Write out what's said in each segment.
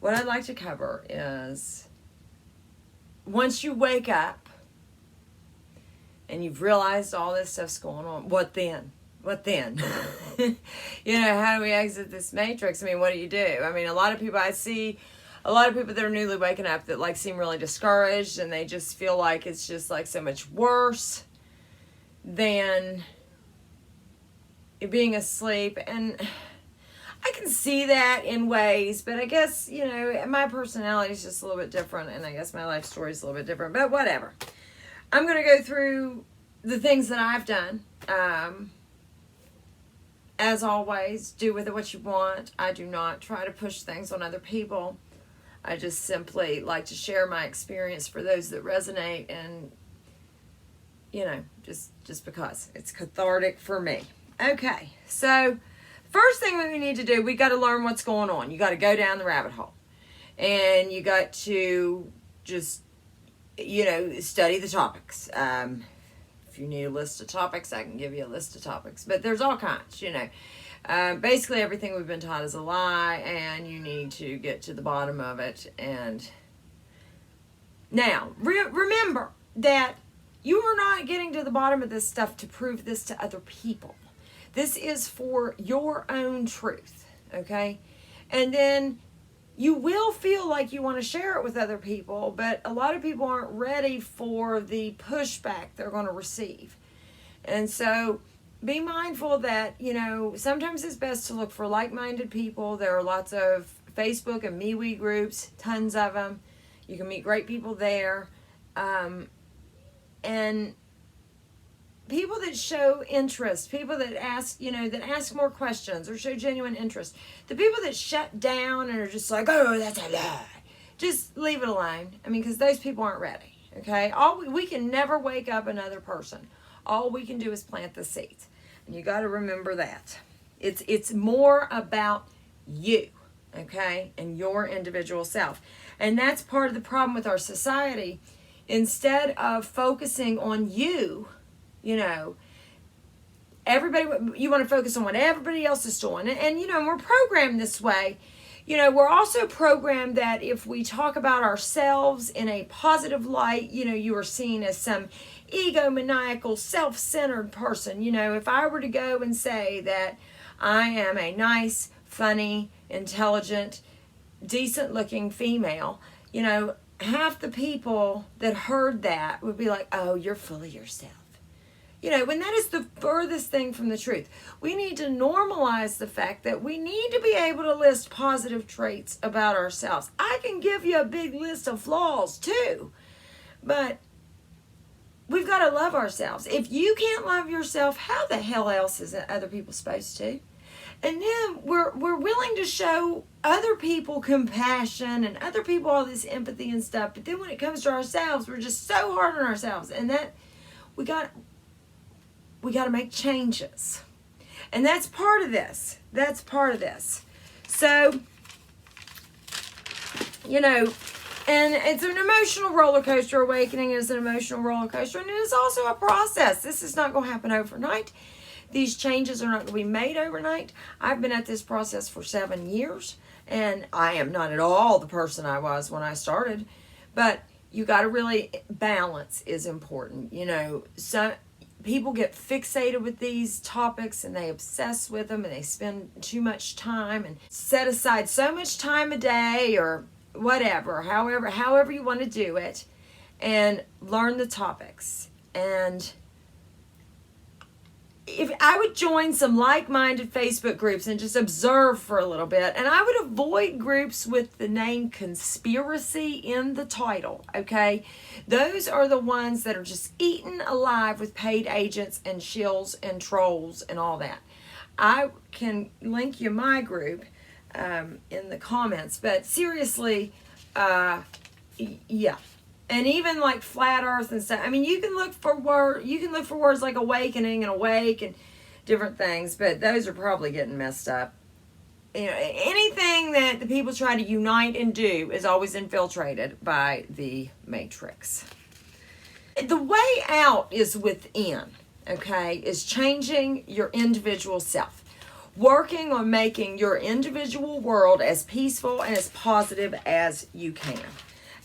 what I'd like to cover is, once you wake up and you've realized all this stuff's going on, what then? What then? How do we exit this matrix? I mean, what do you do? I mean, I see a lot of people that are newly waking up that like seem really discouraged, and they just feel like it's just like so much worse than being asleep. And I can see that in ways, but I guess, my personality is just a little bit different, and I guess my life story is a little bit different, but whatever. I'm going to go through the things that I've done. As always, do with it what you want. I do not try to push things on other people. I just simply like to share my experience for those that resonate, and, just because it's cathartic for me. Okay, so first thing we need to do, we got to learn what's going on. You got to go down the rabbit hole, and you got to just, study the topics. If you need a list of topics, I can give you a list of topics, but there's all kinds, basically everything we've been taught is a lie, and you need to get to the bottom of it. And now remember that you are not getting to the bottom of this stuff to prove this to other people. This is for your own truth, okay? And then you will feel like you want to share it with other people, but a lot of people aren't ready for the pushback they're going to receive. And so be mindful that, sometimes it's best to look for like-minded people. There are lots of Facebook and MeWe groups, tons of them. You can meet great people there. And people that show interest, people that ask, that ask more questions or show genuine interest. The people that shut down and are just like, oh, that's a lie, just leave it alone. I mean, because those people aren't ready, okay? We can never wake up another person. All we can do is plant the seeds. And you got to remember that. It's more about you, okay, and your individual self. And that's part of the problem with our society. Instead of focusing on you, everybody, you want to focus on what everybody else is doing. And we're programmed this way. We're also programmed that if we talk about ourselves in a positive light, you are seen as some egomaniacal, self-centered person. If I were to go and say that I am a nice, funny, intelligent, decent-looking female, half the people that heard that would be like, oh, you're full of yourself. When that is the furthest thing from the truth. We need to normalize the fact that we need to be able to list positive traits about ourselves. I can give you a big list of flaws too, but we've got to love ourselves. If you can't love yourself, how the hell else is other people supposed to? And then we're willing to show other people compassion and other people all this empathy and stuff, but then when it comes to ourselves, we're just so hard on ourselves, and that we got to make changes. And that's part of this. So, and it's an emotional roller coaster. Awakening is an emotional roller coaster, and it is also a process. This is not going to happen overnight. These changes are not going to be made overnight. I've been at this process for 7 years, and I am not at all the person I was when I started. But you got to really, balance is important. So people get fixated with these topics, and they obsess with them, and they spend too much time and set aside so much time a day or whatever, however you want to do it, and learn the topics. And if I would join some like-minded Facebook groups and just observe for a little bit, and I would avoid groups with the name conspiracy in the title, okay? Those are the ones that are just eaten alive with paid agents and shills and trolls and all that. I can link you my group in the comments, but seriously, yeah. And even like flat earth and stuff. I mean, you can look for words like awakening and awake and different things, but those are probably getting messed up. Anything that the people try to unite and do is always infiltrated by the matrix. The way out is within, okay? Is changing your individual self. working on making your individual world as peaceful and as positive as you can.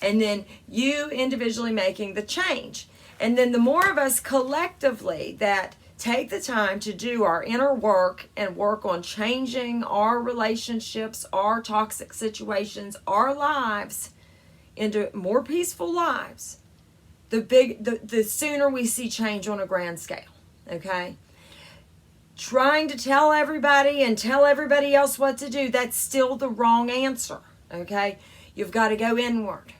And then you individually making the change. And then the more of us collectively that take the time to do our inner work and work on changing our relationships, our toxic situations, our lives into more peaceful lives, the sooner we see change on a grand scale. Okay? Trying to tell everybody and tell everybody else what to do, that's still the wrong answer. Okay? You've got to go inward.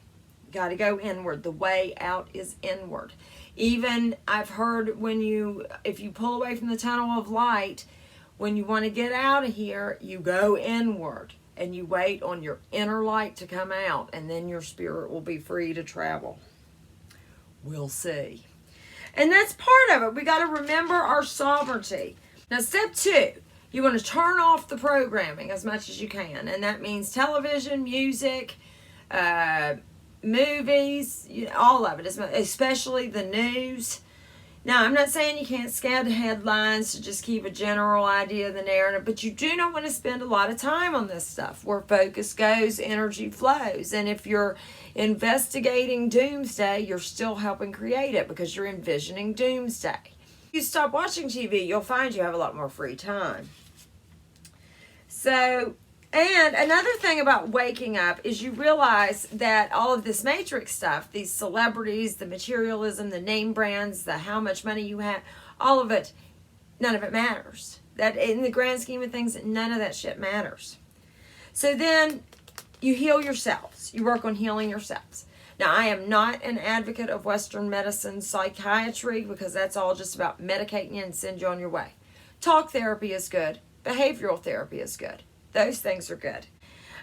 Got to go inward. The way out is inward. Even I've heard if you pull away from the tunnel of light, when you want to get out of here, you go inward and you wait on your inner light to come out, and then your spirit will be free to travel. We'll see. And that's part of it. We got to remember our sovereignty. Now, step 2, you want to turn off the programming as much as you can, and that means television, music, movies, all of it, especially the news. Now, I'm not saying you can't scan the headlines to just keep a general idea of the narrative, but you do not want to spend a lot of time on this stuff. Where focus goes, energy flows. And if you're investigating doomsday, you're still helping create it because you're envisioning doomsday. If you stop watching TV, you'll find you have a lot more free time. So, and another thing about waking up is you realize that all of this matrix stuff, these celebrities, the materialism, the name brands, the how much money you have, all of it, none of it matters. That in the grand scheme of things, none of that shit matters. So then you heal yourselves. You work on healing yourselves. Now, I am not an advocate of Western medicine, psychiatry, because that's all just about medicating you and send you on your way. Talk therapy is good. Behavioral therapy is good. Those things are good.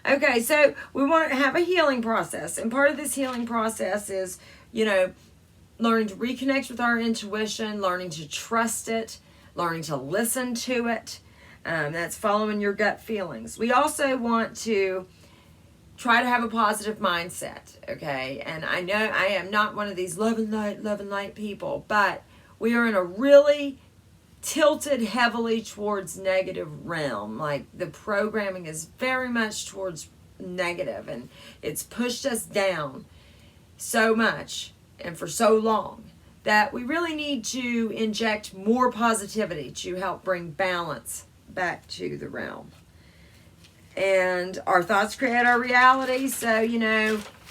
Okay, so we want to have a healing process. And part of this healing process is, learning to reconnect with our intuition, learning to trust it, learning to listen to it. That's following your gut feelings. We also want to try to have a positive mindset, okay? And I know I am not one of these love and light people, but we are in a really tilted heavily towards negative realm. Like the programming is very much towards negative, and it's pushed us down so much and for so long that we really need to inject more positivity to help bring balance back to the realm. And our thoughts create our reality. So,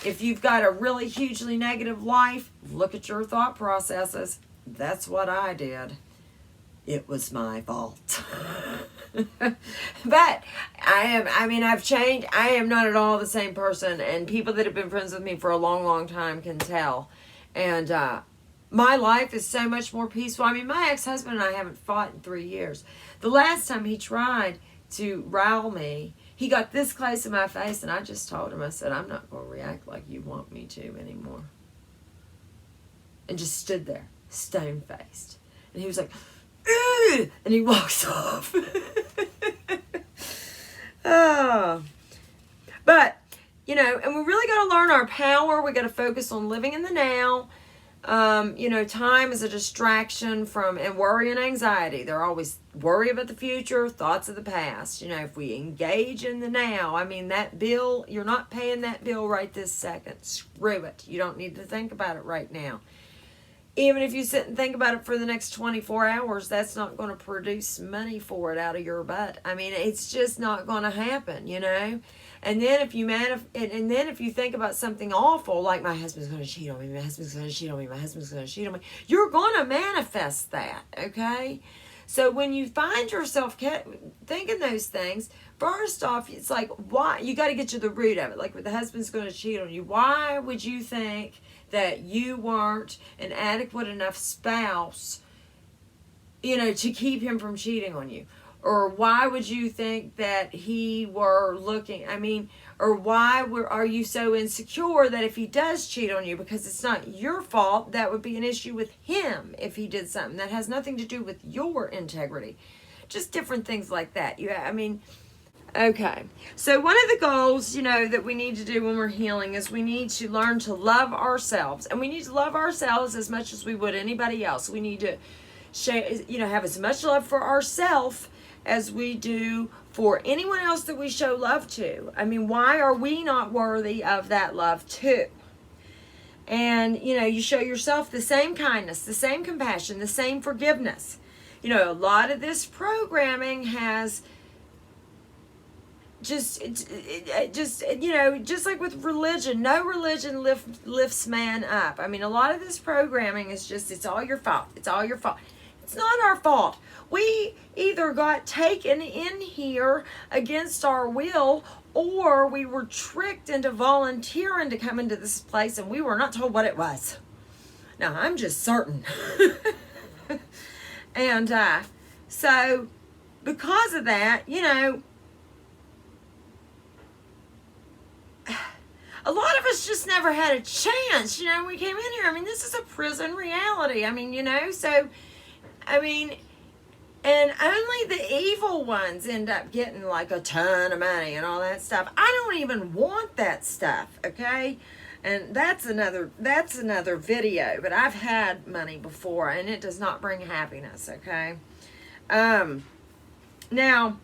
if you've got a really hugely negative life, look at your thought processes. That's what I did. It was my fault. But I've changed. I am not at all the same person. And people that have been friends with me for a long, long time can tell. And my life is so much more peaceful. My ex-husband and I haven't fought in 3 years. The last time he tried to rile me, he got this close to my face, and I just told him, I said, I'm not going to react like you want me to anymore. And just stood there, stone-faced. And he was like, ugh! And he walks off. Oh. But, and we really got to learn our power. We got to focus on living in the now. Time is a distraction from, and worry and anxiety. They're always worry about the future, thoughts of the past. If we engage in the now, that bill, you're not paying that bill right this second. Screw it. You don't need to think about it right now. Even if you sit and think about it for the next 24 hours, that's not going to produce money for it out of your butt. It's just not going to happen, And then if you if you think about something awful, like my husband's going to cheat on me, my husband's going to cheat on me, my husband's going to cheat on me, you're going to manifest that, okay? So when you find yourself thinking those things, first off, it's like, why? You got to get to the root of it. Like, the husband's going to cheat on you. Why would you think that you weren't an adequate enough spouse, to keep him from cheating on you? Or why would you think that he were looking, or why are you so insecure that if he does cheat on you, because it's not your fault, that would be an issue with him if he did something that has nothing to do with your integrity. Just different things like that. Okay. So one of the goals, that we need to do when we're healing is we need to learn to love ourselves. And we need to love ourselves as much as we would anybody else. We need to share, have as much love for ourselves as we do for anyone else that we show love to. I mean, why are we not worthy of that love too? And, you know, you show yourself the same kindness, the same compassion, the same forgiveness. You know, a lot of this programming has just you know, just like with religion, no religion lifts man up. I mean, a lot of this programming is just, it's all your fault. It's all your fault. It's not our fault. We either got taken in here against our will, or we were tricked into volunteering to come into this place and we were not told what it was. Now, I'm just certain. And so because of that, you know, a lot of us just never had a chance, you know, when we came in here. I mean, this is a prison reality. I mean, you know, so, I mean, and only the evil ones end up getting like a ton of money and all that stuff. I don't even want that stuff, okay? And that's another video, but I've had money before and it does not bring happiness, okay? Now,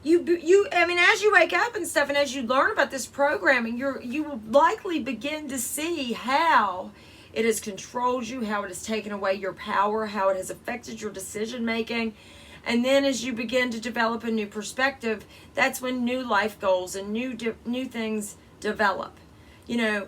I mean, as you wake up and stuff, and as you learn about this programming, you will likely begin to see how it has controlled you, how it has taken away your power, how it has affected your decision making. And then as you begin to develop a new perspective, that's when new life goals and new things develop. You know,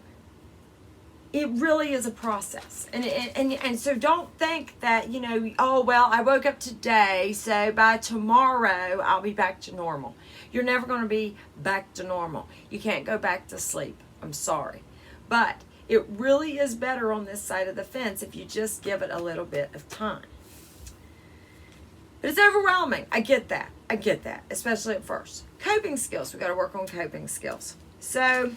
it really is a process. And so don't think that, you know, oh, well, I woke up today, so by tomorrow I'll be back to normal. You're never going to be back to normal. You can't go back to sleep. I'm sorry. But it really is better on this side of the fence if you just give it a little bit of time. But it's overwhelming. I get that. Especially at first. Coping skills. We got to work on coping skills. So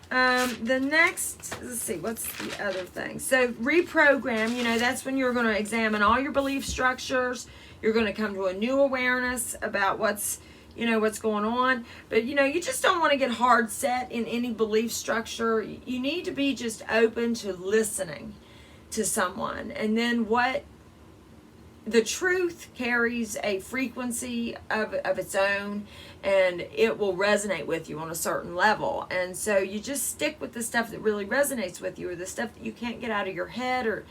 the next, let's see, what's the other thing? So reprogram, you know, that's when you're going to examine all your belief structures. You're going to come to a new awareness about what's going on. But, you know, you just don't want to get hard set in any belief structure. You need to be just open to listening to someone. And then the truth carries a frequency of its own, and it will resonate with you on a certain level. And so you just stick with the stuff that really resonates with you, or the stuff that you can't get out of your head, or,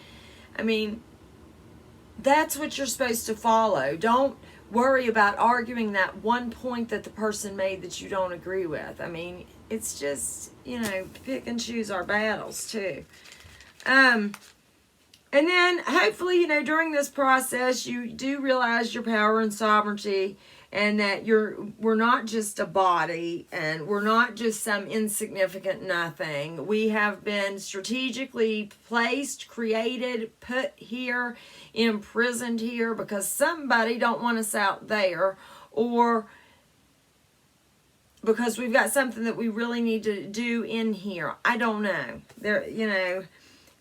I mean, that's what you're supposed to follow. Don't worry about arguing that one point that the person made that you don't agree with. I mean, it's just, you know, pick and choose our battles too. And then hopefully, you know, during this process, you do realize your power and sovereignty, and that we're not just a body, and we're not just some insignificant nothing. We have been strategically placed, created, put here, imprisoned here because somebody don't want us out there, or because we've got something that we really need to do in here. I don't know. You know,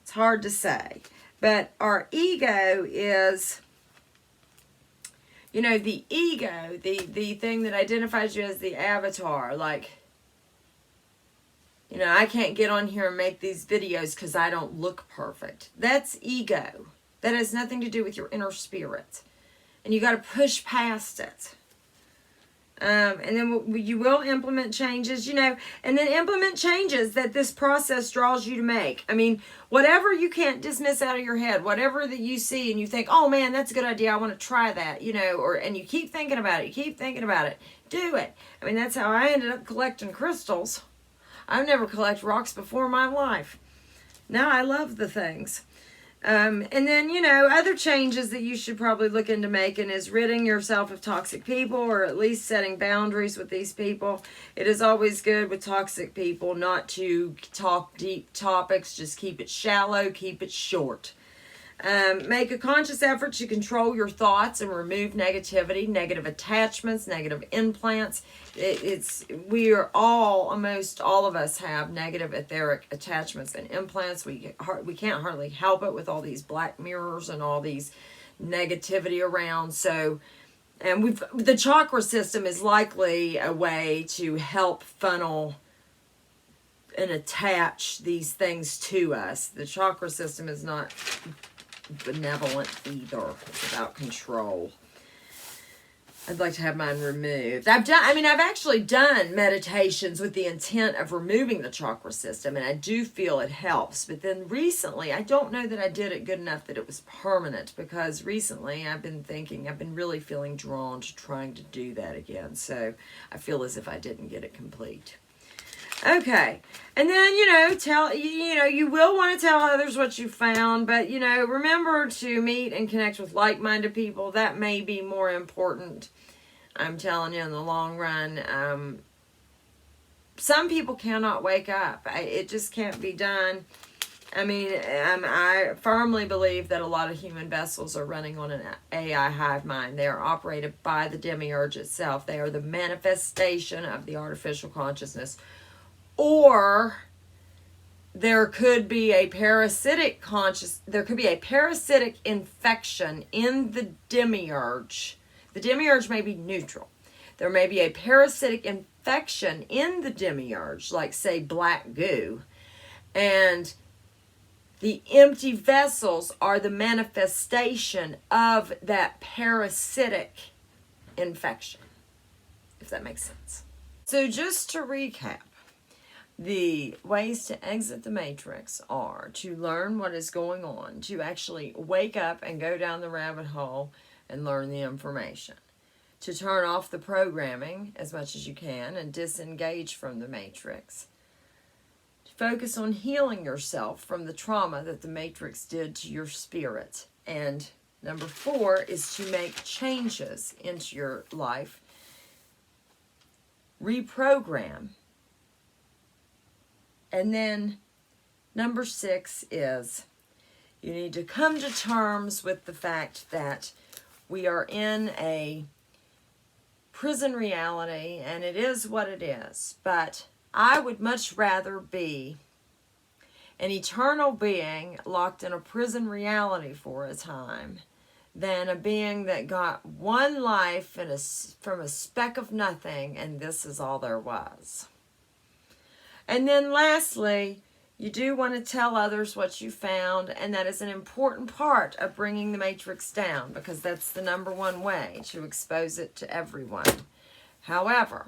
it's hard to say. But our ego is, you know, the ego, the thing that identifies you as the avatar. Like, you know, I can't get on here and make these videos because I don't look perfect. That's ego. That has nothing to do with your inner spirit. And you got to push past it. And then you will implement changes, you know, and then implement changes that this process draws you to make. I mean, whatever you can't dismiss out of your head, whatever that you see and you think, oh man, that's a good idea, I want to try that, you know, and you keep thinking about it, do it. I mean, that's how I ended up collecting crystals. I've never collected rocks before in my life. Now I love the things. And then, you know, other changes that you should probably look into making is ridding yourself of toxic people, or at least setting boundaries with these people. It is always good with toxic people not to talk deep topics. Just keep it shallow, keep it short. Make a conscious effort to control your thoughts and remove negativity, negative attachments, negative implants. Almost all of us have negative etheric attachments and implants. We can't hardly help it with all these black mirrors and all these negativity around. So, and the chakra system is likely a way to help funnel and attach these things to us. The chakra system is not benevolent either. It's about control. I'd like to have mine removed. I've actually done meditations with the intent of removing the chakra system, and I do feel it helps. But then recently, I don't know that I did it good enough that it was permanent, because recently I've been really feeling drawn to trying to do that again. So I feel as if I didn't get it complete. Okay. And then, you will want to tell others what you found, but, remember to meet and connect with like-minded people. That may be more important. I'm telling you, in the long run, some people cannot wake up. It just can't be done. I firmly believe that a lot of human vessels are running on an AI hive mind. They are operated by the demiurge itself. They are the manifestation of the artificial consciousness. Or there could be a parasitic infection in the demiurge. The demiurge may be neutral. There may be a parasitic infection in the demiurge, like, say, black goo. And the empty vessels are the manifestation of that parasitic infection, if that makes sense. So just to recap, the ways to exit the matrix are to learn what is going on, to actually wake up and go down the rabbit hole and learn the information, to turn off the programming as much as you can and disengage from the matrix, to focus on healing yourself from the trauma that the matrix did to your spirit, and number 4 is to make changes into your life, reprogram. And then number 6 is you need to come to terms with the fact that we are in a prison reality, and it is what it is. But I would much rather be an eternal being locked in a prison reality for a time than a being that got one life from a speck of nothing, and this is all there was. And then lastly, you do want to tell others what you found, and that is an important part of bringing the matrix down, because that's the number one way to expose it to everyone. However,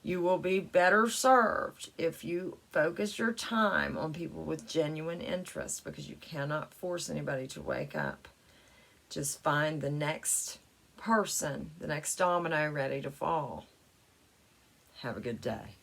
you will be better served if you focus your time on people with genuine interest, because you cannot force anybody to wake up. Just find the next person, the next domino ready to fall. Have a good day.